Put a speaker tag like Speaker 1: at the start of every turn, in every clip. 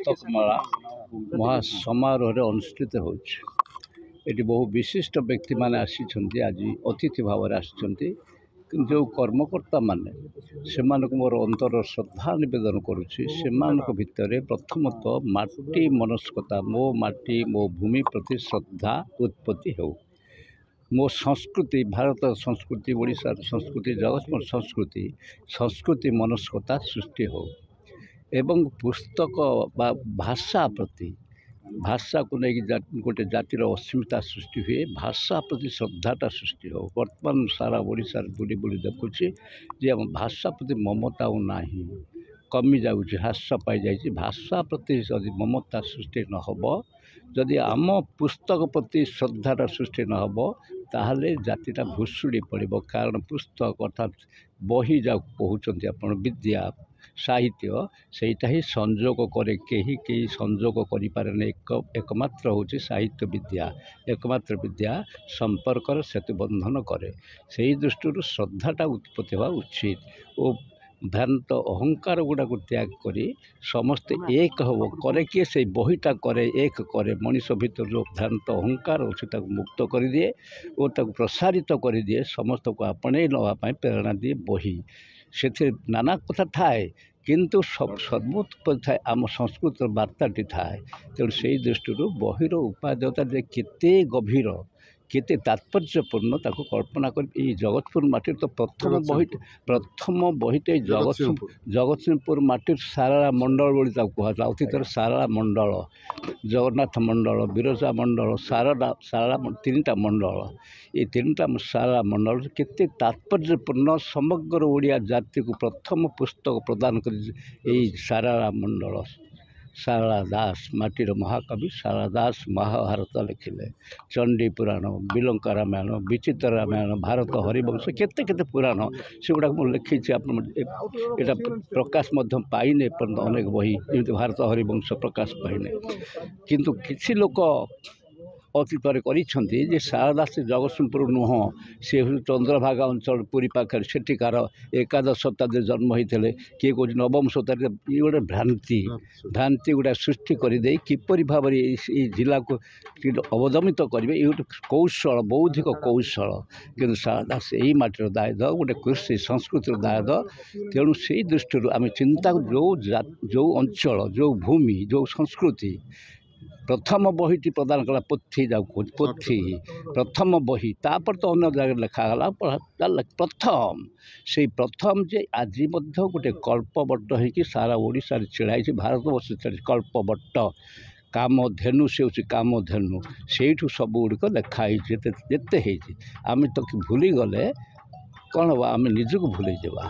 Speaker 1: पुस्तकमेला महासमारोह अनुष्ठित होती बहु विशिष्ट व्यक्ति माने आसी आज अतिथि भाव जो कर्मकर्ता माने से मोर अंतर श्रद्धा निवेदन करुच्ची से भितर प्रथमतः माटी मनस्कता मो माटी मो भूमि प्रति श्रद्धा उत्पत्ति हो मो संस्कृति भारत संस्कृति ओडिशा संस्कृति जगतपुर संस्कृति संस्कृति मनस्कता सृष्टि हो एवं पुस्तक बा भाषा प्रति भाषा को लेकिन गोटे जातिर अस्मिता सृष्टि हुए भाषा प्रति श्रद्धाटा सृष्टि हो वर्तमान सारा ओडिशा बुली बुली देखुची जे आम भाषा प्रति ममता ना कमी जाऊँच ह्रास पाई जाइए भाषा प्रति यदि ममता सृष्टि न हो जदि आम पुस्तक प्रति श्रद्धाटा सृष्टि न हो ताहले जातिटा भुशुड़ी पड़ो कारण पुस्तक अर्थात बही जा कहते आप विद्या साहित्य सेटा ही संजोग करे कहीं संजोग करें एकमात्र हूँ साहित्य विद्या एकमात्र विद्या संपर्क सेतुबंधन करे से दृष्टि श्रद्धाटा उत्पत्ति हवा उचित और भ्रांत अहंकार गुड़ाक त्याग करी समस्ते एक हो करे किए से बहीटा करे एक करे मनीष भीतर जो भ्रांत अहंकार अच्छे मुक्त कर दिए और ताक प्रसारित कर दिए समस्त को आपणे नापी प्रेरणा दिए बही से नाना कथा थाए किंतु सर्वोत्पत्ति थाए आम संस्कृत वार्ताटी थाए तेणु से दृष्टि बहीर उपादेयता केते गभीर केते तात्पर्यपूर्ण ताको कल्पना कर जगतपुर माटी तो प्रथम बहीटे जगतसिंहपुर माटी सारा मंडल बोली कहला अतीतर सारा मंडल जगन्नाथ मंडल बिरजा मंडल सारा तीनटा मंडल ये तीनटा सारा मंडल केते तात्पर्यपूर्ण समग्र ओडिया जाति को प्रथम पुस्तक प्रदान कर सारा मंडल सारला दास माटीर महाकवि सारला दास महाभारत लिखिले चंडी पुराण बिलंका रामायण विचित्र रामायण भारत हरिवंश केते केते पुराण से गुड़ा लिखी यहाँ प्रकाश पाइने अनेक बही जमी भारत हरिवंश प्रकाश पाइने किंतु किसी लोक अतीतर कर सारदास जगतसिंहपुर नुह सी चंद्रभागा अंचल पुरी पाखे सेठिकार एकादश शताब्दी जन्म होते किए कह नवम शताब्दी ये गोटे भ्रांति गुड़ा सृष्टि करदे किपरि भाव जिला को अवदमित करेंगे ये गोटे कौशल बौद्धिक कौशल कि सारदास यही माटीर दायद गोटे कृषि संस्कृतिर दायद तेणु से दृष्टि आम चिंता जो अंचल जो भूमि जो संस्कृति प्रथम बहीटी प्रदान कला पोथी पोथी प्रथम बही तापर तो अन्य जगह लिखागला प्रथम से प्रथम जे आज गोटे कल्पवट हो सारा ओडिशा छिड़ाई भारतवर्ष कल्पवट कामधेनु से हूँ कामधेनु से सब गुड़िक लिखाई जिते आम तो भूली गले कौन हम आम निजक भूल जावा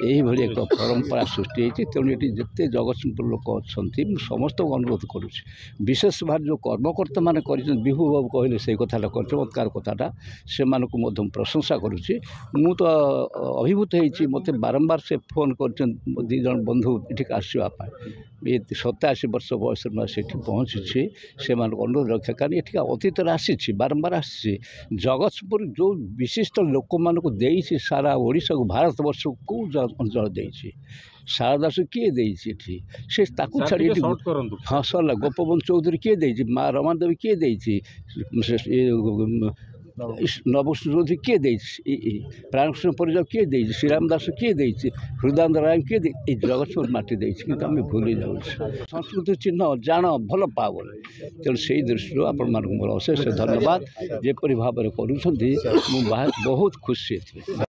Speaker 1: यही एक परंपरा सृष्टि होती तेणु ये जिते जगतसिंहपुर लोक अच्छा समस्त को अनुरोध करुच्ची विशेष भाव जो कर्मकर्ता मैंने विभू बाबू कहले से कथा चमत्कार कथाटा से प्रशंसा करुच्ची मु तो अभिभूत होती मत बारंबार से फोन कर दी जन बंधु ये आसवाई ये 87 वर्ष बयस में से पहुँची से अनुरोध रक्षा कारण ये अतीत आसी बारंबार आसी जगतसिंहपुर जो विशिष्ट लोक मानक सारा ओडिशा को भारतवर्ष को कौ अंचल देती सारदास किए देती से छाड़ी हाँ सरला गोपबंधु चौधरी किए देती माँ रमादेवी किए देती नवकृष्ण चौधरी किए देती प्राणकृष्ण परिजा किए देती श्रीराम दास किए देती हृदयानंद राय किए दे जगतसिंहपुर माटी देती कि आम भूली जाऊँ संस्कृति चिन्ह जान भल पाव तेणु से दृष्टि आपण मोर अशेष धन्यवाद जेपरी भाव में करुँच बहुत खुशी थी।